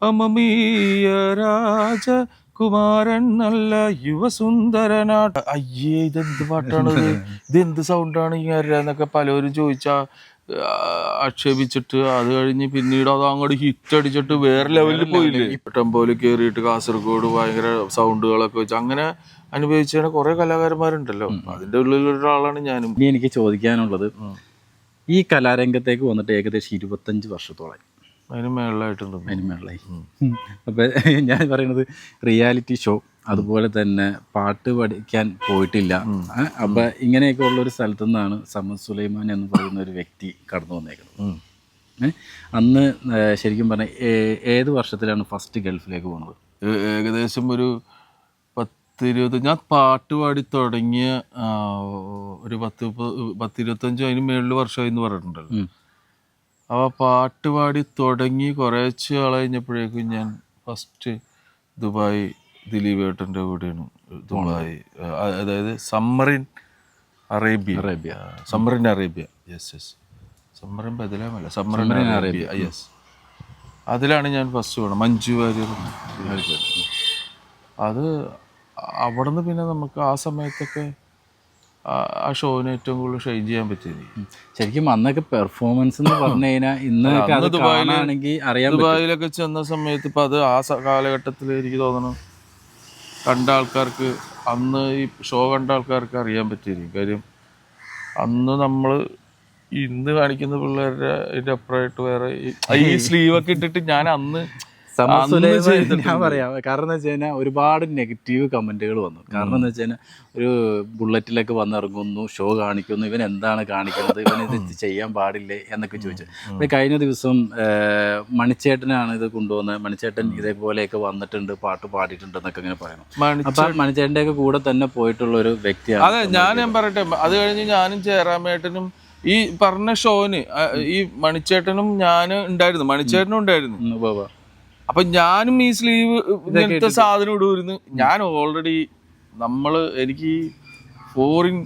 അമമീയ രാജ കുമാരൻ നല്ല യുവസുന്ദരനാട്ട. അയ്യേ, ഇതെന്ത് പാട്ടാണിത്, ഇതെന്ത് സൗണ്ടാണ് ഈ എന്നൊക്കെ പലരും ചോദിച്ചാ ആക്ഷേപിച്ചിട്ട് അത് കഴിഞ്ഞ് പിന്നീട് അത് അങ്ങോട്ട് ഹിറ്റ് അടിച്ചിട്ട് വേറെ ലെവലിൽ പോയില്ലേ. ടെമ്പോയിൽ കയറിയിട്ട് കാസർഗോഡ് ഭയങ്കര സൗണ്ടുകളൊക്കെ വെച്ച് അങ്ങനെ അനുഭവിച്ച കുറെ കലാകാരന്മാരുണ്ടല്ലോ. അതിന്റെ ഉള്ളിലൊരാളാണ് ഞാനും. ഇനി എനിക്ക് ചോദിക്കാനുള്ളത്, ഈ കലാരംഗത്തേക്ക് വന്നിട്ട് ഏകദേശം 25 വർഷത്തോളം അതിന് മേളിലായിട്ടുണ്ട്. അതിന് മേളിലായി. അപ്പം ഞാൻ പറയുന്നത് റിയാലിറ്റി ഷോ, അതുപോലെ തന്നെ പാട്ട് പഠിക്കാൻ പോയിട്ടില്ല. അപ്പം ഇങ്ങനെയൊക്കെ ഉള്ളൊരു സ്ഥലത്തു നിന്നാണ് സമദ് സുലൈമാൻ എന്ന് പറയുന്ന ഒരു വ്യക്തി കടന്നു വന്നേക്കുന്നത്. അന്ന് ശരിക്കും പറഞ്ഞാൽ ഏത് വർഷത്തിലാണ് ഫസ്റ്റ് ഗൾഫിലേക്ക് പോകുന്നത്? ഏകദേശം ഒരു 10-20, ഞാൻ പാട്ട് പാടി തുടങ്ങിയ ഒരു 10-25 അതിന് മേളിൽ വർഷമായി എന്ന് പറഞ്ഞിട്ടുണ്ടല്ലോ. അപ്പോൾ പാട്ട് പാടി തുടങ്ങി കുറച്ച് ആൾ കഴിഞ്ഞപ്പോഴേക്കും ഞാൻ ഫസ്റ്റ് ദുബായ് ദിലീപ് ഏട്ടൻ്റെ കൂടെയാണ്. ദുബായ്, അതായത് സമ്മറിൻ അറേബ്യ. സമ്മറിൻ അറേബ്യ, യെസ്. സമ്മറിൻ ബദലാമല്ല, സമ്മറിൻ അറേബ്യ, യെസ്. അതിലാണ് ഞാൻ ഫസ്റ്റ് പോകണം. മഞ്ജു വാര്യർ. അത് അവിടെ നിന്ന് പിന്നെ നമുക്ക് ആ സമയത്തൊക്കെ ആ ഷോന് ഏറ്റവും കൂടുതൽ ഷൈൻ ചെയ്യാൻ പറ്റിയത്. ശരിക്കും അന്നൊക്കെ പെർഫോമൻസ് എന്ന് പറഞ്ഞു കഴിഞ്ഞാൽ ഇന്നൊക്കെ ദുബായിലൊക്കെ ചെന്ന സമയത്ത് ഇപ്പം അത് ആ കാലഘട്ടത്തിൽ എനിക്ക് തോന്നുന്നു കണ്ട ആൾക്കാർക്ക്, അന്ന് ഈ ഷോ കണ്ട ആൾക്കാർക്ക് അറിയാൻ പറ്റിയിരിക്കും. കാര്യം അന്ന് നമ്മൾ ഇന്ന് കാണിക്കുന്ന പിള്ളേരുടെ ഇതിൻ്റെ അപ്പുറമായിട്ട് വേറെ ഈ സ്ലീവൊക്കെ ഇട്ടിട്ട് ഞാൻ അന്ന് ഞാൻ പറയാം. കാരണം എന്ന് വെച്ച് കഴിഞ്ഞാൽ ഒരുപാട് നെഗറ്റീവ് കമന്റുകൾ വന്നു. കാരണം എന്ന് വെച്ച് കഴിഞ്ഞാൽ ഒരു ബുള്ളറ്റിലൊക്കെ വന്നിറങ്ങുന്നു, ഷോ കാണിക്കുന്നു, ഇവൻ എന്താണ് കാണിക്കുന്നത്, ഇവൻ ഇത് ചെയ്യാൻ പാടില്ലേ എന്നൊക്കെ ചോദിച്ചു. അപ്പോൾ കഴിഞ്ഞ ദിവസം മണിച്ചേട്ടനാണ് ഇത് കൊണ്ടുവന്നത്. മണിച്ചേട്ടൻ ഇതേപോലെയൊക്കെ വന്നിട്ടുണ്ട്, പാട്ട് പാടിയിട്ടുണ്ട് എന്നൊക്കെ ഇങ്ങനെ പറയണം. അപ്പം മണിച്ചേട്ടൻ്റെ ഒക്കെ കൂടെ തന്നെ പോയിട്ടുള്ള ഒരു വ്യക്തിയാണ്. അതെ, ഞാൻ പറയട്ടെ, അത് കഴിഞ്ഞ് ഞാനും ജയറാമേട്ടനും ഈ പറഞ്ഞ ഷോന് ഈ മണിച്ചേട്ടനും ഞാൻ ഉണ്ടായിരുന്നു, മണിച്ചേട്ടനും ഉണ്ടായിരുന്നു. അപ്പൊ ഞാനും ഈ സ്ലീവ് ഇങ്ങനത്തെ സാധനം ഇടുമായിരുന്നു. ഞാൻ ഓൾറെഡി എനിക്ക് ഫോറിൻ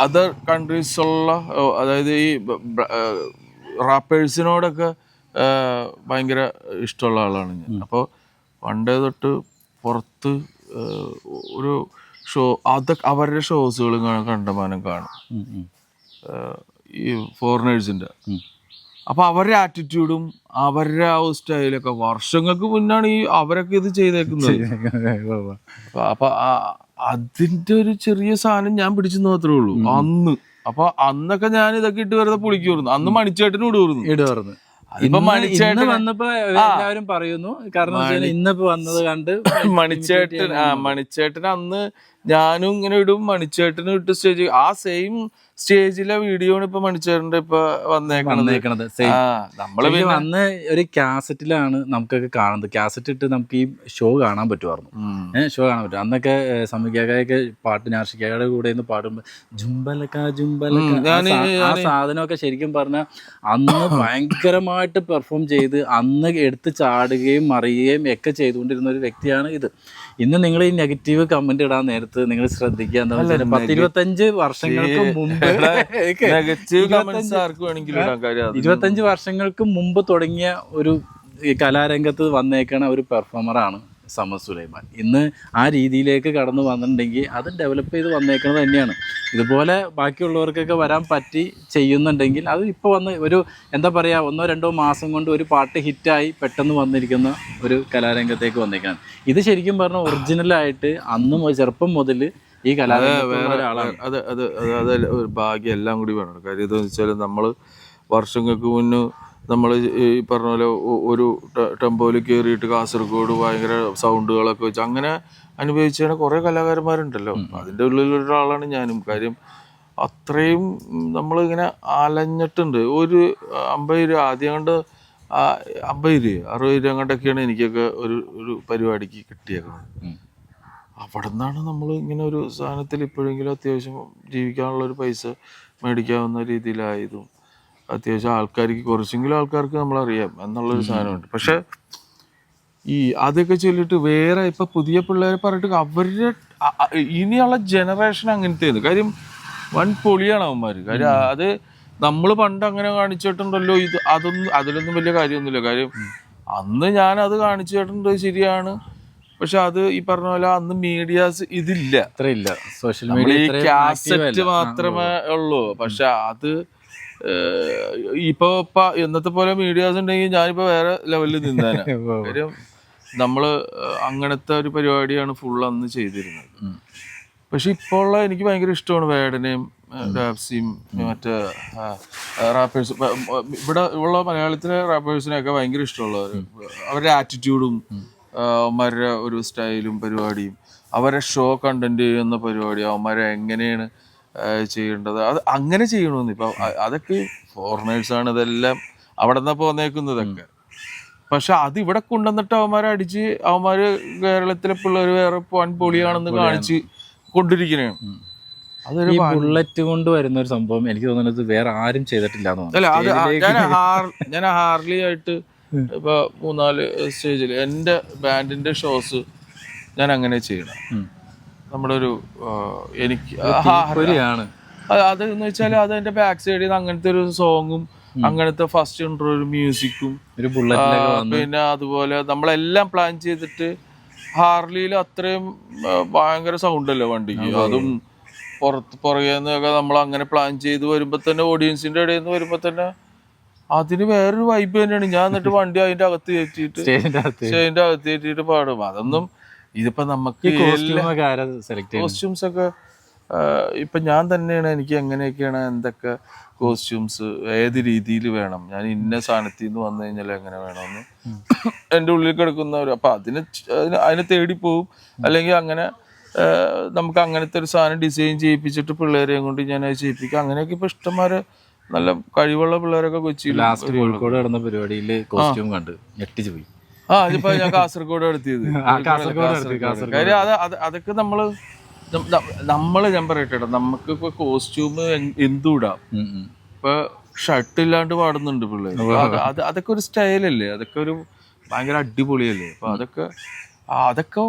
അതർ കൺട്രീസുള്ള, അതായത് ഈ റാപ്പേഴ്സിനോടൊക്കെ ഭയങ്കര ഇഷ്ടമുള്ള ആളാണ് ഞാൻ. അപ്പോൾ പണ്ടേ തൊട്ട് പുറത്ത് ഒരു ഷോ, അതൊക്കെ അവരുടെ ഷോസുകൾ കണ്ടമാനം കാണും, ഈ ഫോറിനേഴ്സിൻ്റെ. അപ്പോൾ അവരുടെ ആറ്റിറ്റ്യൂഡും അവരുടെ ആ സ്റ്റൈലൊക്കെ വർഷങ്ങൾക്ക് മുന്നാണ് അവരൊക്കെ ഇത് ചെയ്തേക്കുന്നത്. അപ്പൊ അതിന്റെ ഒരു ചെറിയ സാധനം ഞാൻ പിടിച്ചു മാത്രമേ ഉള്ളൂ അന്ന്. അപ്പൊ അന്നൊക്കെ ഞാൻ ഇതൊക്കെ ഇട്ട് വെറുതെ പുളിക്കുമായിരുന്നു. അന്ന് മണിച്ചേട്ടനും ഇടുമായിരുന്നു. ഇപ്പൊ മണിച്ചേട്ടൻ വന്നപ്പോ എല്ലാവരും പറയുന്നു, കാരണം ഇന്നിപ്പോ വന്നത് കണ്ട് മണിച്ചേട്ടൻ അന്ന് ഞാനും ഇങ്ങനെ ഇടും, മണിച്ചേട്ടനും ഇട്ട് സ്റ്റേജ്, ആ സെയിം സ്റ്റേജിലെ വീഡിയോ ആണ് ഇപ്പൊ മണിച്ചേട്ടന്റെ ഇപ്പൊ വന്നേക്കണത്. നമ്മള് അന്ന് ഒരു കാസറ്റിലാണ് നമുക്കൊക്കെ കാണുന്നത്. കാസറ്റ് ഇട്ട് നമുക്ക് ഈ ഷോ കാണാൻ പറ്റുമായിരുന്നു. ഷോ കാണാൻ പറ്റും. അന്നൊക്കെ സമീകയൊക്കെ പാട്ട്, നാഷികയുടെ കൂടെ നിന്ന് പാടുമ്പോ ജുംബലക്ക ആ സാധനമൊക്കെ ശരിക്കും പറഞ്ഞാൽ അന്ന് ഭയങ്കരമായിട്ട് പെർഫോം ചെയ്ത് അന്ന് എടുത്ത് ചാടുകയും മറിയുകയും ഒക്കെ ചെയ്തുകൊണ്ടിരുന്ന ഒരു വ്യക്തിയാണ് ഇത്. ഇന്ന് നിങ്ങൾ ഈ നെഗറ്റീവ് കമന്റ് ഇടാൻ നേരത്ത് നിങ്ങൾ ശ്രദ്ധിക്കുക, എന്താ വെച്ചാൽ 10-25 വർഷങ്ങൾക്ക് മുമ്പ് 25 വർഷങ്ങൾക്ക് മുമ്പ് തുടങ്ങിയ ഒരു കലാരംഗത്ത് വന്നേക്കണ ഒരു പെർഫോമറാണ് സമദ് സുലൈമാൻ. ഇന്ന് ആ രീതിയിലേക്ക് കടന്നു വന്നിട്ടുണ്ടെങ്കിൽ അത് ഡെവലപ്പ് ചെയ്ത് വന്നേക്കുന്നത് തന്നെയാണ്. ഇതുപോലെ ബാക്കിയുള്ളവർക്കൊക്കെ വരാൻ പറ്റി ചെയ്യുന്നുണ്ടെങ്കിൽ അത് ഇപ്പോൾ വന്ന് ഒരു എന്താ പറയുക 1-2 മാസം കൊണ്ട് ഒരു പാട്ട് ഹിറ്റായി പെട്ടെന്ന് വന്നിരിക്കുന്ന ഒരു കലാരംഗത്തേക്ക് വന്നേക്കാണ്. ഇത് ശരിക്കും പറഞ്ഞാൽ ഒറിജിനലായിട്ട് അന്നും ചെറുപ്പം മുതൽ ഈ കലാരംഗം അത് ഭാഗ്യം എല്ലാം കൂടി വേണം. കാര്യം എന്താണെന്ന് വെച്ചാൽ നമ്മൾ വർഷങ്ങൾക്ക് മുന്നേ നമ്മൾ ഈ പറഞ്ഞ പോലെ ഒരു ടെമ്പോയിൽ കയറിയിട്ട് കാസർഗോഡ് ഭയങ്കര സൗണ്ടുകളൊക്കെ വെച്ച് അങ്ങനെ അനുഭവിച്ച കുറേ കലാകാരന്മാരുണ്ടല്ലോ. അതിൻ്റെ ഉള്ളിലൊരാളാണ് ഞാനും. കാര്യം അത്രയും നമ്മളിങ്ങനെ അലഞ്ഞിട്ടുണ്ട്. ഒരു 50 രൂപ ആദ്യം കൊണ്ട് 50 രൂപ 60 രൂപ അങ്ങോട്ടൊക്കെയാണ് എനിക്കൊക്കെ ഒരു പരിപാടിക്ക് കിട്ടിയേക്കുന്നത്. അവിടെ നിന്നാണ് നമ്മൾ ഇങ്ങനെ ഒരു സാധനത്തിൽ ഇപ്പോഴെങ്കിലും അത്യാവശ്യം ജീവിക്കാനുള്ളൊരു പൈസ മേടിക്കാവുന്ന രീതിയിലായതും അത്യാവശ്യം ആൾക്കാർക്ക് കുറച്ചെങ്കിലും ആൾക്കാർക്ക് നമ്മളറിയാം എന്നുള്ളൊരു സാധനമുണ്ട്. പക്ഷെ ഈ അതൊക്കെ ചൊല്ലിട്ട് വേറെ ഇപ്പൊ പുതിയ പിള്ളേരെ പറഞ്ഞിട്ട് അവരുടെ ഇനിയുള്ള ജനറേഷൻ അങ്ങനത്തെയാണ്. കാര്യം വൻ പൊളിയാണ് അവന്മാര്. കാര്യം അത് നമ്മൾ പണ്ട് അങ്ങനെ കാണിച്ചിട്ടുണ്ടല്ലോ, അതിലൊന്നും വലിയ കാര്യമൊന്നുമില്ല. കാര്യം അന്ന് ഞാനത് കാണിച്ചിട്ടുണ്ട്, ശരിയാണ്. പക്ഷെ അത് ഈ പറഞ്ഞ പോലെ അന്ന് മീഡിയാസ് ഇതില്ല, അത്രയില്ല, സോഷ്യൽ നമ്മൾ ഈ മീഡിയ കാസറ്റ് മാത്രമേ ഉള്ളൂ. പക്ഷെ അത് ഇപ്പൊ എന്നത്തെ പോലെ മീഡിയാസ് ഉണ്ടെങ്കിൽ ഞാനിപ്പോ വേറെ ലെവലിൽ നിന്നേനെ. കാര്യം നമ്മള് അങ്ങനത്തെ ഒരു പരിപാടിയാണ് ഫുൾ അന്ന് ചെയ്തിരുന്നത്. പക്ഷെ ഇപ്പോൾ ഉള്ള എനിക്ക് ഭയങ്കര ഇഷ്ടമാണ് വേടനെയും റാപ്സിയും മറ്റേ റാപ്പേഴ്സ്. ഇവിടെ ഉള്ള മലയാളത്തിലെ റാപ്പേഴ്സിനെയൊക്കെ ഭയങ്കര ഇഷ്ടമുള്ളവർ. അവരുടെ ആറ്റിറ്റ്യൂഡും അവന്മാരുടെ ഒരു സ്റ്റൈലും പരിപാടിയും അവരെ ഷോ കണ്ടന്റ് ചെയ്യുന്ന പരിപാടി അവന്മാരെ എങ്ങനെയാണ് ചെയ്യേണ്ടത് അത് അങ്ങനെ ചെയ്യണമെന്ന്. ഇപ്പം അതൊക്കെ ഫോറിനേഴ്സാണ് ഇതെല്ലാം അവിടെ നിന്നാണ് പോന്നേക്കുന്നതൊക്കെ. പക്ഷെ അത് ഇവിടെ കൊണ്ടുവന്നിട്ട് അവന്മാരെ അടിച്ച് അവന്മാര് കേരളത്തിലെ പിള്ളേർ വേറെ പൊളിയാണെന്ന് കാണിച്ച് കൊണ്ടിരിക്കുന്നതാണ്. അതൊരു ബുള്ളറ്റ് കൊണ്ട് വരുന്ന ഒരു സംഭവം എനിക്ക് തോന്നുന്നത് വേറെ ആരും ചെയ്തിട്ടില്ല. അല്ല, അത് ഞാൻ ഹാർലി ആയിട്ട് ഇപ്പൊ 3-4 സ്റ്റേജിൽ എൻ്റെ ബാൻഡിന്റെ ഷോസ് ഞാൻ അങ്ങനെ ചെയ്യണം. നമ്മുടെ ഒരു എനിക്ക് അതെന്ന് വെച്ചാൽ അത് എൻ്റെ ബാക്ക് സൈഡിൽ നിന്ന് അങ്ങനത്തെ ഒരു സോങ്ങും അങ്ങനത്തെ ഫസ്റ്റ് ഇൻട്രോ ഒരു മ്യൂസിക്കും പിന്നെ അതുപോലെ നമ്മളെല്ലാം പ്ലാൻ ചെയ്തിട്ട് ഹാർലിയിൽ അത്രയും ഭയങ്കര സൗണ്ട് അല്ലേ വണ്ടിക്ക്. അതും പുറകേന്നൊക്കെ നമ്മൾ അങ്ങനെ പ്ലാൻ ചെയ്ത് വരുമ്പോ തന്നെ ഓഡിയൻസിന്റെ ഇടയിൽ നിന്ന് വരുമ്പോ തന്നെ അതിന് വേറൊരു വൈബ് തന്നെയാണ്. ഞാൻ എന്നിട്ട് വണ്ടി അതിന്റെ അകത്ത് കയറ്റിയിട്ട് സ്റ്റേജിന്റെ അകത്ത് കയറ്റിയിട്ട് പാടും. അതൊന്നും ഇതിപ്പോ നമുക്ക് കോസ്റ്റ്യൂംസ് ഒക്കെ ഇപ്പൊ ഞാൻ തന്നെയാണ് എനിക്ക് എങ്ങനെയൊക്കെയാണ് എന്തൊക്കെ കോസ്റ്റ്യൂംസ് ഏത് രീതിയിൽ വേണം, ഞാൻ ഇന്ന സാധനത്തിൽ നിന്ന് വന്നു കഴിഞ്ഞാൽ എങ്ങനെ വേണമെന്ന് എൻ്റെ ഉള്ളിൽ കിടക്കുന്നവർ. അപ്പൊ അതിനെ തേടി പോവും. അല്ലെങ്കിൽ അങ്ങനെ നമുക്ക് അങ്ങനത്തെ ഒരു സാധനം ഡിസൈൻ ചെയ്യിപ്പിച്ചിട്ട് പിള്ളേരെയും കൊണ്ട് ഞാൻ അത് ചെയ്യിപ്പിക്കും. അങ്ങനെയൊക്കെ ഇപ്പൊ ഇഷ്ടംമാരെ നല്ല കഴിവുള്ള പിള്ളേരൊക്കെ കൊച്ചിയിൽ കോഴിക്കോട് നടന്ന പരിപാടിയിൽ കോസ്റ്റ്യൂം കണ്ട് ഞെട്ടിച്ചു പോയി. അതിപ്പോ ഞാൻ കാസർഗോഡ് നടത്തിയത്. കാര്യം അതൊക്കെ ഞാൻ പറയട്ടെ, നമുക്ക് ഇപ്പൊ കോസ്റ്റ്യൂം എന്തുവിടാം. ഇപ്പൊ ഷർട്ട് ഇല്ലാണ്ട് പാടുന്നുണ്ട് പിള്ളേർ. അതൊക്കെ ഒരു സ്റ്റൈലല്ലേ, അതൊക്കെ ഒരു ഭയങ്കര അടിപൊളിയല്ലേ. അപ്പൊ അതൊക്കെ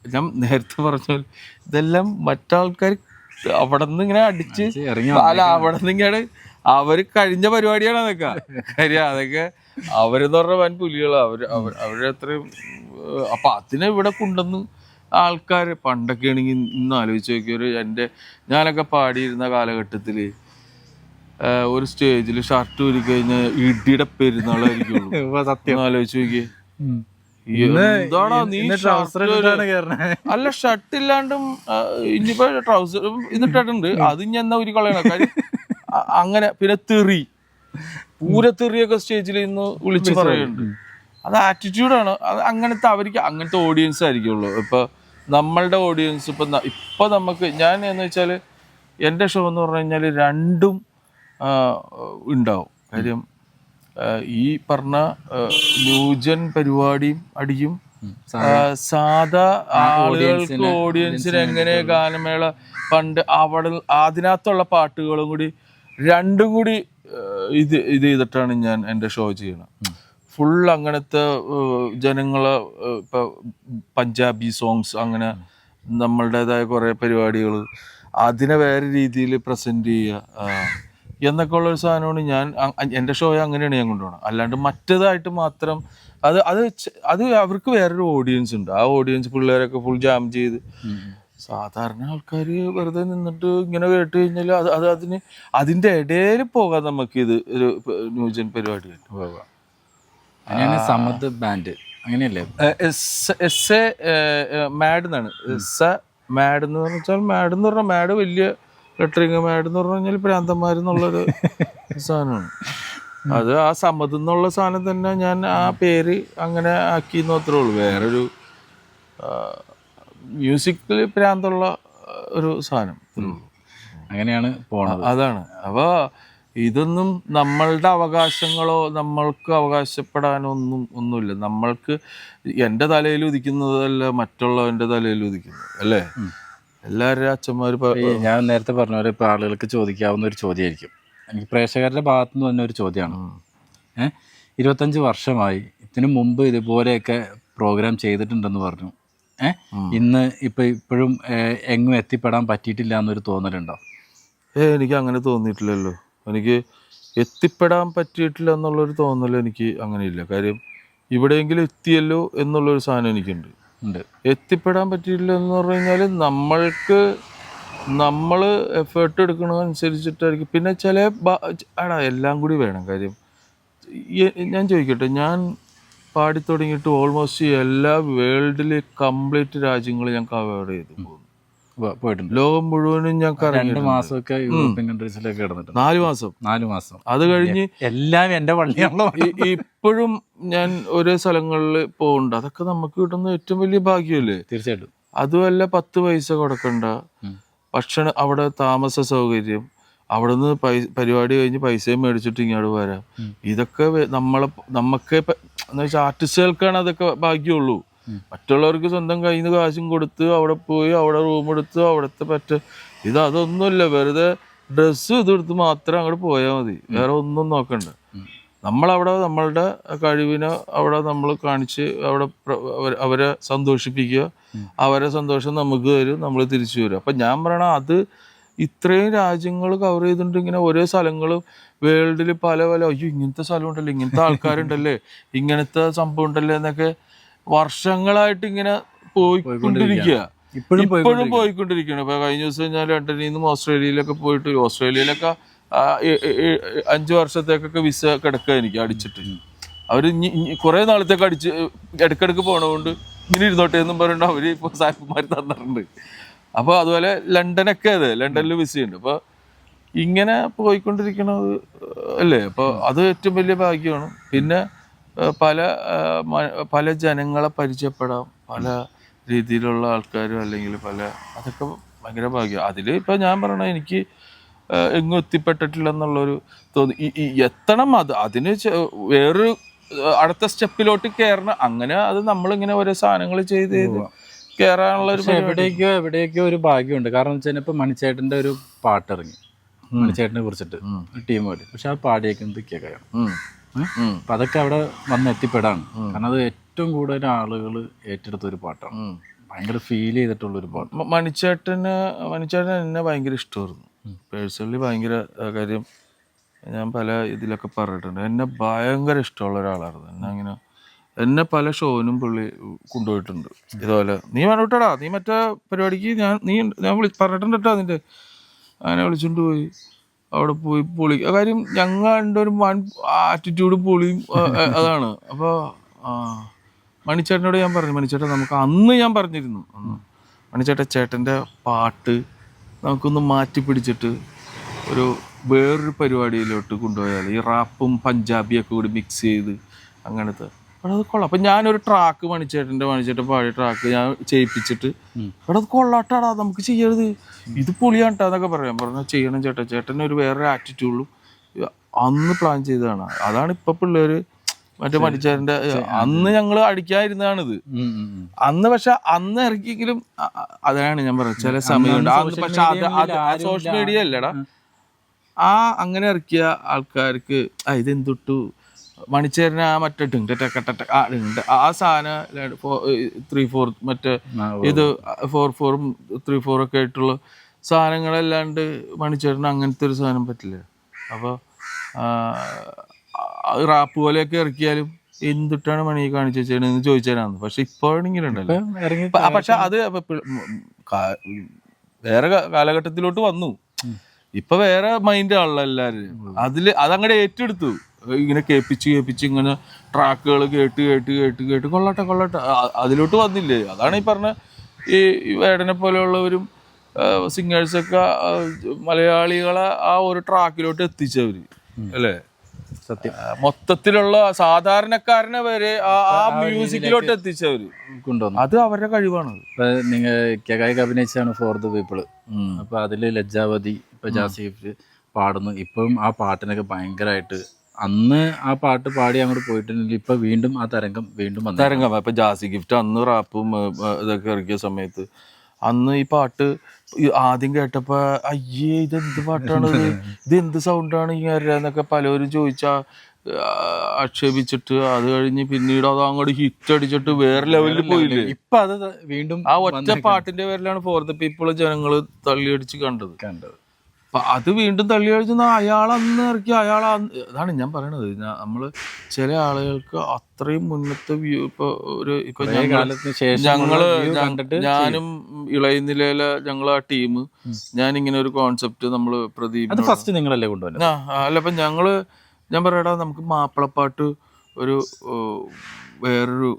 ഞാൻ നേരത്തെ പറഞ്ഞ ഇതെല്ലാം മറ്റാൾക്കാർ അവിടെ നിന്ന് ഇങ്ങനെ അടിച്ച് അവിടെ നിന്ന് ഇങ്ങനെ അവര് കഴിഞ്ഞ പരിപാടിയാണ് അതൊക്കെ. കാര്യം അതൊക്കെ അവരെന്ന് പറഞ്ഞ വൻ പുലികളാണ്. അവരത്രയും. അപ്പൊ അതിനെ ഇവിടെ കൊണ്ടുവന്ന് ആൾക്കാർ പണ്ടൊക്കെ ആണെങ്കിൽ ഇന്ന് ആലോചിച്ച് നോക്കിയൊരു ഞാനൊക്കെ പാടിയിരുന്ന കാലഘട്ടത്തില് ഒരു സ്റ്റേജിൽ ഷർട്ട് ഊരി കഴിഞ്ഞാൽ ഇടിയുടെ പെരുന്നാളായിരിക്കുള്ളൂ. സത്യം ആലോചിച്ച് നോക്കിയേ. എന്താടാ നീ അല്ല ഷർട്ട് ഇല്ലാണ്ടും ഇനിയിപ്പോ ട്രൗസർ എന്നിട്ടുണ്ട് അത് ഞാൻ എന്നാ ഒരു കളയണം. കാര്യം അങ്ങനെ പിന്നെ പൂരത്തെറിയൊക്കെ സ്റ്റേജിൽ ഇന്ന് വിളിച്ച് പറയുന്നുണ്ട്. അത് ആറ്റിറ്റ്യൂഡാണ്. അത് അങ്ങനത്തെ ഓഡിയൻസ് ആയിരിക്കുള്ളൂ. ഇപ്പൊ നമ്മളുടെ ഓഡിയൻസ് ഇപ്പൊ നമുക്ക് ഞാൻ എന്ന് വെച്ചാൽ എൻ്റെ ഷോ എന്ന് പറഞ്ഞു കഴിഞ്ഞാൽ രണ്ടും ഉണ്ടാവും. കാര്യം ഈ പറഞ്ഞ ന്യൂജൻ പരിപാടിയും അടിക്കും, സാധാ ആളുകൾക്ക് ഓഡിയൻസിന് എങ്ങനെ ഗാനമേള പണ്ട് അവിടെ അതിനകത്തുള്ള പാട്ടുകളും കൂടി രണ്ടും കൂടി ഇത് ചെയ്തിട്ടാണ് ഞാൻ എൻ്റെ ഷോ ചെയ്യണം. ഫുൾ അങ്ങനത്തെ ജനങ്ങളെ ഇപ്പൊ പഞ്ചാബി സോങ്സ് അങ്ങനെ നമ്മളുടേതായ കുറേ പരിപാടികൾ അതിനെ വേറെ രീതിയിൽ പ്രസന്റ് ചെയ്യുക എന്നൊക്കെ ഉള്ളൊരു സാധനമാണ് ഞാൻ എൻ്റെ ഷോ അങ്ങനെയാണ് ഞാൻ കൊണ്ടുപോകണം. അല്ലാണ്ട് മറ്റേതായിട്ട് മാത്രം അത് അവർക്ക് വേറൊരു ഓഡിയൻസ് ഉണ്ട്. ആ ഓഡിയൻസ് പിള്ളേരൊക്കെ ഫുൾ ജാം ചെയ്ത് സാധാരണ ആൾക്കാർ വെറുതെ നിന്നിട്ട് ഇങ്ങനെ കേട്ട് കഴിഞ്ഞാൽ അതിൻ്റെ ഇടയിൽ പോകാൻ നമുക്കിത് ഒരു ന്യൂജൻ പരിപാടിയാണ് പോകാം. സമദ് ബാൻഡ് അങ്ങനെയല്ലേ? മാഡ് എന്നാണ്. മാഡ് എന്ന് വെച്ചാൽ മാഡ് എന്ന് പറഞ്ഞാൽ മാഡ് വലിയ ലെറ്ററിങ്. മാഡ് എന്ന് പറഞ്ഞു കഴിഞ്ഞാൽ പ്രാന്തന്മാരെന്നുള്ളൊരു സാധനമാണ്. അത് ആ സമദ് എന്നുള്ള സാധനം തന്നെ ഞാൻ ആ പേര് അങ്ങനെ ആക്കിയെന്ന് മാത്രമേ ഉള്ളൂ. വേറൊരു മ്യൂസിക്കിൽ പ്രാന്തുള്ള ഒരു സാധനം അങ്ങനെയാണ് പോണത്. അതാണ്. അപ്പോൾ ഇതൊന്നും നമ്മളുടെ അവകാശങ്ങളോ നമ്മൾക്ക് അവകാശപ്പെടാനോ ഒന്നുമില്ല. നമ്മൾക്ക് എൻ്റെ തലയിൽ ഉദിക്കുന്നതല്ല മറ്റുള്ളവൻ്റെ തലയിൽ ഉദിക്കുന്നത് അല്ലേ. എല്ലാവരും അച്ഛന്മാർ ഞാൻ നേരത്തെ പറഞ്ഞ പോലെ ഇപ്പോൾ ആളുകൾക്ക് ചോദിക്കാവുന്ന ഒരു ചോദ്യമായിരിക്കും. എനിക്ക് പ്രേക്ഷകരുടെ ഭാഗത്തു നിന്ന് തന്നെ ഒരു ചോദ്യമാണ്. 25 വർഷമായി, ഇതിനു മുമ്പ് ഇതുപോലെയൊക്കെ പ്രോഗ്രാം ചെയ്തിട്ടുണ്ടെന്ന് പറഞ്ഞു. ഇന്ന് ഇപ്പോഴും എങ്ങും എത്തിപ്പെടാൻ പറ്റിയിട്ടില്ല എന്നൊരു തോന്നലുണ്ടോ? എനിക്ക് അങ്ങനെ തോന്നിയിട്ടില്ലല്ലോ. എനിക്ക് എത്തിപ്പെടാൻ പറ്റിയിട്ടില്ല എന്നുള്ളൊരു തോന്നൽ എനിക്ക് അങ്ങനെയില്ല. കാര്യം ഇവിടെയെങ്കിലും എത്തിയല്ലോ എന്നുള്ളൊരു സാധനം എനിക്കുണ്ട്. എത്തിപ്പെടാൻ പറ്റിയില്ല എന്ന് പറഞ്ഞു കഴിഞ്ഞാൽ നമ്മൾ എഫേർട്ട് എടുക്കണതനുസരിച്ചിട്ടായിരിക്കും. പിന്നെ എല്ലാം കൂടി വേണം കാര്യം. ഞാൻ ചോദിക്കട്ടെ, ഞാൻ പാടി തുടങ്ങിയിട്ട് ഓൾമോസ്റ്റ് എല്ലാ വേൾഡിലെ കംപ്ലീറ്റ് രാജ്യങ്ങൾ ഞാൻ കവർ ചെയ്തു പോയിട്ടുണ്ട്. ലോകം മുഴുവനും ഞാൻ 2 മാസമൊക്കെ യൂറോപ്യൻ കൺട്രീസിലൊക്കെ കിടന്നിട്ടുണ്ട്. 4 മാസം. അത് കഴിഞ്ഞ് എല്ലാം എൻ്റെ പള്ളിയാണല്ലോ. ഇപ്പോഴും ഞാൻ ഓരോ സ്ഥലങ്ങളിൽ പോകുന്നുണ്ട്. അതൊക്കെ നമുക്ക് കിട്ടുന്ന ഏറ്റവും വലിയ ഭാഗ്യമല്ലേ. തീർച്ചയായിട്ടും. അതുമല്ല 10 പൈസ കൊടുക്കണ്ട, ഭക്ഷണം, അവിടെ താമസ സൗകര്യം, അവിടെ നിന്ന് പരിപാടി കഴിഞ്ഞ് പൈസയും മേടിച്ചിട്ട് ഇങ്ങോട്ട് വരാം. ഇതൊക്കെ നമുക്ക് എന്ന് വെച്ചാൽ ആർട്ടിസ്റ്റുകൾക്കാണ് അതൊക്കെ ഭാഗ്യമുള്ളൂ. മറ്റുള്ളവർക്ക് സ്വന്തം കയ്യിൽ നിന്ന് കാശും കൊടുത്ത് അവിടെ പോയി അവിടെ റൂം എടുത്ത് അവിടുത്തെ അതൊന്നുമില്ല. വെറുതെ ഡ്രസ്സ് ഇതെടുത്ത് മാത്രം അങ്ങോട്ട് പോയാൽ മതി, വേറെ ഒന്നും നോക്കണ്ട. നമ്മളവിടെ നമ്മളുടെ കഴിവിനെ അവിടെ നമ്മൾ കാണിച്ച് അവിടെ അവരെ സന്തോഷിപ്പിക്കുക, അവരെ സന്തോഷം നമുക്ക് തരും, നമ്മൾ തിരിച്ചു വരും. അപ്പം ഞാൻ പറയണ അത് ഇത്രയും രാജ്യങ്ങൾ കവർ ചെയ്തിട്ടുണ്ട്. ഇങ്ങനെ ഓരോ സ്ഥലങ്ങളും വേൾഡിൽ പല അയ്യോ ഇങ്ങനത്തെ സ്ഥലം ഉണ്ടല്ലേ, ഇങ്ങനത്തെ ആൾക്കാരുണ്ടല്ലേ, ഇങ്ങനത്തെ സംഭവം ഉണ്ടല്ലേ എന്നൊക്കെ വർഷങ്ങളായിട്ട് ഇങ്ങനെ പോയിക്കൊണ്ടിരിക്കുക. ഇപ്പോഴും പോയിക്കൊണ്ടിരിക്കുകയാണ്. ഇപ്പൊ കഴിഞ്ഞ ദിവസം ഞാൻ ലണ്ടനിൽ നിന്നും ഓസ്ട്രേലിയയിലൊക്കെ പോയിട്ട്, ഓസ്ട്രേലിയയിലൊക്കെ 5 വർഷത്തേക്കൊക്കെ വിസ കിടക്കുക എനിക്ക് അടിച്ചിട്ട്. അവർ കുറെ നാളത്തേക്ക് ഇടയ്ക്കിടയ്ക്ക് പോണതുകൊണ്ട് ഇങ്ങനെ ഇരുന്നോട്ടെ എന്നും പറഞ്ഞിട്ട് അവർ ഇപ്പോൾ സാഹിബന്മാർ തന്നിട്ടുണ്ട്. അപ്പോൾ അതുപോലെ ലണ്ടനിൽ വിസയുണ്ട്. അപ്പോൾ ഇങ്ങനെ പോയിക്കൊണ്ടിരിക്കണത് അല്ലേ. അപ്പോൾ അത് ഏറ്റവും വലിയ ഭാഗ്യമാണ്. പിന്നെ പല ജനങ്ങളെ പരിചയപ്പെടാം, പല രീതിയിലുള്ള ആൾക്കാരും അല്ലെങ്കിൽ അതൊക്കെ ഭയങ്കര ഭാഗ്യം. അതിൽ ഇപ്പം ഞാൻ പറയണ എനിക്ക് എങ്ങും എത്തിപ്പെട്ടിട്ടില്ല എന്നുള്ളൊരു എത്തണം. അതിന് വേറൊരു അടുത്ത സ്റ്റെപ്പിലോട്ട് കയറണം. അങ്ങനെ അത് നമ്മളിങ്ങനെ ഓരോ സാധനങ്ങൾ ചെയ്ത് കയറാനുള്ള ഒരു എവിടെയൊക്കെയോ ഒരു ഭാഗ്യമുണ്ട്. കാരണം വെച്ചാൽ ഇപ്പൊ മണിച്ചേട്ടന്റെ ഒരു പാട്ടിറങ്ങി, മണിച്ചേട്ടനെ കുറിച്ചിട്ട് ടീമുമായിട്ട്. പക്ഷെ ആ പാടിയേക്കുന്നത് കേൾക്കാം. അപ്പൊ അതൊക്കെ അവിടെ വന്ന് എത്തിപ്പെടാണ്. കാരണം അത് ഏറ്റവും കൂടുതൽ ആളുകൾ ഏറ്റെടുത്ത ഒരു പാട്ടാണ്. ഭയങ്കര ഫീൽ ചെയ്തിട്ടുള്ള ഒരു പാട്ട്. മണിച്ചേട്ടൻ എന്നെ ഭയങ്കര ഇഷ്ടമായിരുന്നു പേഴ്സണലി. ഭയങ്കര കാര്യം ഞാൻ പല ഇതിലൊക്കെ പറഞ്ഞിട്ടുണ്ട്. എന്നെ ഭയങ്കര ഇഷ്ടമുള്ള ഒരാളായിരുന്നു. എന്നെ പല ഷോനും പുള്ളി കൊണ്ടുപോയിട്ടുണ്ട്. ഇതുപോലെ നീ വേണോട്ടാ, നീ മറ്റേ പരിപാടിക്ക് ഞാൻ പറഞ്ഞിട്ടുണ്ട് കേട്ടോ അതിൻ്റെ. അങ്ങനെ വിളിച്ചുകൊണ്ട് പോയി അവിടെ പോയി പൊളി. കാര്യം ഞങ്ങളുടെ ഒരു ആറ്റിറ്റ്യൂഡും പൊളിയും അതാണ്. അപ്പോൾ മണിച്ചേട്ടനോട് ഞാൻ പറഞ്ഞു, മണിച്ചേട്ടൻ നമുക്ക് അന്ന് ഞാൻ പറഞ്ഞിരുന്നു, ചേട്ടൻ്റെ പാട്ട് നമുക്കൊന്ന് മാറ്റി പിടിച്ചിട്ട് വേറൊരു പരിപാടിയിലോട്ട് കൊണ്ടുപോയാൽ ഈ റാപ്പും പഞ്ചാബിയൊക്കെ കൂടി മിക്സ് ചെയ്ത് അങ്ങനത്തെ അവിടെ അത് കൊള്ളാം. അപ്പം ഞാനൊരു ട്രാക്ക് മണിച്ചേട്ടൻ പാടിയ ട്രാക്ക് ഞാൻ ചെയ്യിപ്പിച്ചിട്ട് അവിടെ അത് കൊള്ളാട്ടാടാ, നമുക്ക് ചെയ്യരുത്, ഇത് പൊളിയാണ്ടാ എന്നൊക്കെ പറഞ്ഞാൽ ചെയ്യണം ചേട്ടൻ ഒരു വേറൊരു ആറ്റിറ്റ്യൂഡും അന്ന് പ്ലാൻ ചെയ്തതാണ്. അതാണ് ഇപ്പം പിള്ളേർ മറ്റേ മണിച്ചേട്ടൻ്റെ അന്ന് ഞങ്ങൾ അടിക്കാതിരുന്നതാണിത് അന്ന്. പക്ഷെ അന്ന് ഇറക്കിയെങ്കിലും അതാണ് ഞാൻ പറഞ്ഞത്, ചില സമയമുണ്ട്. പക്ഷെ അത് സോഷ്യൽ മീഡിയ അല്ലടാ. അങ്ങനെ ഇറക്കിയ ആൾക്കാർക്ക് ഇതെന്തൊട്ടു മണിച്ചേരന് ആ മറ്റേ ആ സാധനം 3/4 മറ്റേ ഇത് 4/4 3/4 ഒക്കെ ആയിട്ടുള്ള സാധനങ്ങളല്ലാണ്ട് മണിച്ചേരന് അങ്ങനത്തെ ഒരു സാധനം പറ്റില്ല. അപ്പോൾ റാപ്പ് പോലെയൊക്കെ ഇറക്കിയാലും എന്തിട്ടാണ് മണി കാണിച്ചു വെച്ചതെന്ന് ചോദിച്ചാലാണ്. പക്ഷെ ഇപ്പോഴെങ്കിലും ഉണ്ടല്ലോ. പക്ഷെ അത് വേറെ കാലഘട്ടത്തിലോട്ട് വന്നു. ഇപ്പൊ വേറെ മൈൻഡ് ആണല്ലോ എല്ലാവരും. അതങ്ങടെ ഏറ്റെടുത്തു. ഇങ്ങനെ കേൾപ്പിച്ച് ഇങ്ങനെ ട്രാക്കുകൾ കേട്ട് കൊള്ളട്ടെ അതിലോട്ട് വന്നില്ലേ. അതാണ് ഈ പറഞ്ഞ ഈ വേടനെ പോലെയുള്ളവരും സിംഗേഴ്സൊക്കെ മലയാളികളെ ആ ഒരു ട്രാക്കിലോട്ട് എത്തിച്ചവര് അല്ലേ. സത്യം മൊത്തത്തിലുള്ള സാധാരണക്കാരനെ വരെ ആ മ്യൂസിക്കിലോട്ട് എത്തിച്ചവര് കൊണ്ടുവന്നു. അത് അവരുടെ കഴിവാണ്. ഇപ്പൊ നിങ്ങൾ അഭിനയിച്ചാണ് ഫോർ ദ പീപ്പിള്. അപ്പൊ അതില് ലജ്ജാവതി ഇപ്പൊ ജാസിഫ് പാടുന്നു. ഇപ്പം ആ പാട്ടിനൊക്കെ ഭയങ്കരമായിട്ട് അന്ന് ആ പാട്ട് പാടി അങ്ങോട്ട് പോയിട്ടുണ്ടെങ്കിൽ ഇപ്പൊ വീണ്ടും ആ തരംഗം ഇപ്പൊ ജാസി ഗിഫ്റ്റ് അന്ന് റാപ്പും ഇതൊക്കെ ഇറക്കിയ സമയത്ത് അന്ന് ഈ പാട്ട് ആദ്യം കേട്ടപ്പോ അയ്യേ ഇതെന്ത് പാട്ടാണ്, ഇത് എന്ത് സൗണ്ടാണ് ഈ എന്നൊക്കെ പലരും ചോദിച്ചാ ആക്ഷേപിച്ചിട്ട് അത് കഴിഞ്ഞ് പിന്നീട് അത് അങ്ങോട്ട് ഹിറ്റ് അടിച്ചിട്ട് വേറെ ലെവലിൽ പോയില്ലേ. ഇപ്പൊ അത് വീണ്ടും ആ ഒറ്റ പാട്ടിന്റെ പേരിലാണ് ഫോർ ദ പീപ്പിൾ ജനങ്ങള് തള്ളിയടിച്ച് കണ്ടത്. അപ്പൊ അത് വീണ്ടും തള്ളി കഴിച്ചുന്ന അയാളന്ന് ഇറക്കി അതാണ് ഞാൻ പറയണത്. നമ്മള് ചില ആളുകൾക്ക് അത്രയും മുന്നത്തെ വ്യൂ ഇപ്പൊ ഞാനും ഇളയനിലയിലെ ഞങ്ങൾ ആ ടീം ഞാനിങ്ങനെ ഒരു കോൺസെപ്റ്റ് നമ്മള് പ്രദീപ് ഫസ്റ്റ് നിങ്ങളല്ലേ കൊണ്ടുവന്നത്? അല്ല അപ്പൊ ഞാൻ പറയടാ നമുക്ക് മാപ്പിളപ്പാട്ട് ഒരു വേറൊരു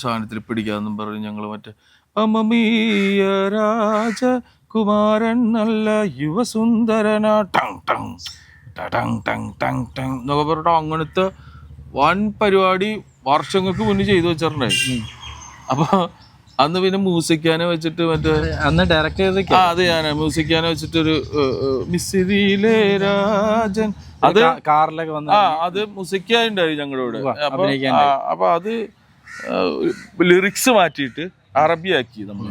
സാധനത്തിൽ പിടിക്കാന്നും പറഞ്ഞ് ഞങ്ങള് മറ്റേ അമമീയ രാജകുമാരൻ നല്ല യുവസുന്ദരന ടങ് ടങ് ടങ് ടങ് ടങ് ടങ് എന്നൊക്കെ പറഞ്ഞിട്ട് അങ്ങനത്തെ വൻ പരിപാടി വർഷങ്ങൾക്ക് മുന്നേ ചെയ്തു വെച്ചിട്ടുണ്ടായി. അപ്പൊ അന്ന് പിന്നെ മ്യൂസിക്കാനെ വെച്ചിട്ട് മറ്റേ അന്ന് ഡയറക്റ്റ് ചെയ്ത് അത് ഞാൻ മ്യൂസിക്കാനെ വെച്ചിട്ടൊരു മിസ്സിരിയിലെ രാജൻ അത് കാറിലൊക്കെ വന്ന അത് മ്യൂസിക്കാനുണ്ടായി ഞങ്ങളോട്. അപ്പൊ അത് ലിറിക്സ് മാറ്റിയിട്ട് അറബിയാക്കി നമ്മൾ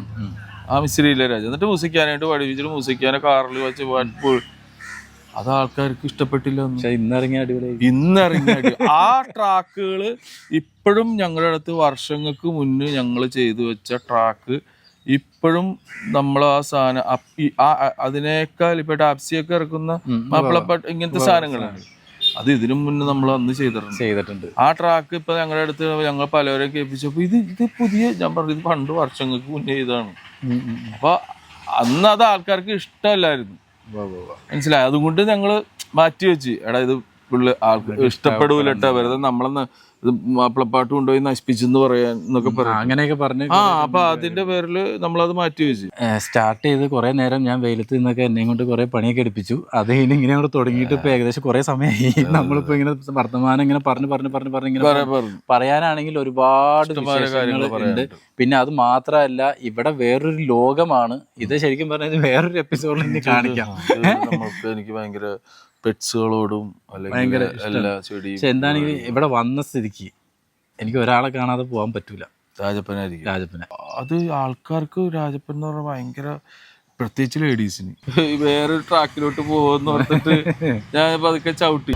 ആ മിസ്സിരിയിലെ രാജൻ. എന്നിട്ട് മ്യൂസിക്കാനായിട്ട് പഠിപ്പിച്ചിട്ട് മ്യൂസിക്കാനെ കാറിൽ വെച്ച് അത് ആൾക്കാർക്ക് ഇഷ്ടപ്പെട്ടില്ല. ഇന്നിറങ്ങിയ ആ ട്രാക്കുകള് ഇപ്പോഴും ഞങ്ങളുടെ അടുത്ത് വർഷങ്ങൾക്ക് മുന്നേ ഞങ്ങൾ ചെയ്തു വെച്ച ട്രാക്ക് ഇപ്പോഴും നമ്മൾ ആ സാധനം അതിനേക്കാൾ ഇപ്പൊ ടാപ്സിയൊക്കെ ഇറക്കുന്ന മാപ്പിളപ്പാട്ട് ഇങ്ങനത്തെ സാധനങ്ങളാണ്. അത് ഇതിനു മുന്നേ നമ്മൾ അന്ന് ചെയ്തിട്ടുണ്ട്. ആ ട്രാക്ക് ഇപ്പൊ ഞങ്ങളുടെ അടുത്ത് ഞങ്ങൾ പലവരെ കേൾപ്പിച്ചപ്പോ ഇത് പുതിയ ഞാൻ പറഞ്ഞു ഇത് പണ്ട് വർഷങ്ങൾക്ക് മുന്നേ ചെയ്താണ്. അപ്പൊ അന്ന് അത് ആൾക്കാർക്ക് ഇഷ്ടമല്ലായിരുന്നു, മനസ്സിലായി. അതുകൊണ്ട് ഞങ്ങള് മാറ്റി വെച്ച് എടാ ഇത് ആൾക്ക് ഇഷ്ടപ്പെടൂലട്ടാ വെറുതെ നമ്മളെന്ന് ഇത് മാപ്പിളപ്പാട്ട് കൊണ്ടുപോയി നശിപ്പിച്ചെന്ന് പറയാൻ എന്നൊക്കെ പറയാം, അങ്ങനെയൊക്കെ പറഞ്ഞു. അപ്പൊ അതിന്റെ പേരില് നമ്മളത് മാറ്റി വെച്ച് സ്റ്റാർട്ട് ചെയ്ത് കുറെ നേരം ഞാൻ വെയിലത്ത് നിന്നൊക്കെ എന്നെയും കൊണ്ട് കുറെ പണിയൊക്കെ എടുപ്പിച്ചു. അത് കഴിഞ്ഞ് ഇങ്ങനെ കൂടെ തുടങ്ങിയിട്ട് ഇപ്പൊ ഏകദേശം കുറെ സമയമായി. നമ്മളിപ്പോ ഇങ്ങനെ വർത്തമാനം ഇങ്ങനെ പറഞ്ഞു ഇങ്ങനെ പറയാനാണെങ്കിൽ ഒരുപാട് വിശേഷങ്ങളുണ്ട്. പിന്നെ അത് മാത്രമല്ല ഇവിടെ വേറൊരു ലോകമാണ് ഇത്. ശരിക്കും പറഞ്ഞാൽ വേറൊരു എപ്പിസോഡിൽ ഇനി കാണിക്കാം. നമുക്ക് എനിക്ക് ഭയങ്കര പെറ്റ്സുകളോടും അല്ലെങ്കിൽ എല്ലാ ചെടിയും. പക്ഷെ എന്താണെങ്കിലും ഇവിടെ വന്ന സ്ഥിതിക്ക് എനിക്ക് ഒരാളെ കാണാതെ പോകാൻ പറ്റൂല. രാജപ്പനെ അത് ആൾക്കാർക്ക് രാജപ്പൻ എന്ന് പറഞ്ഞാൽ ഭയങ്കര, പ്രത്യേകിച്ച് ലേഡീസിന് വേറൊരു ട്രാക്കിലോട്ട് പോകുമെന്ന് ഓർത്തിട്ട് ഞാൻ പതുക്കെ ചവിട്ടി.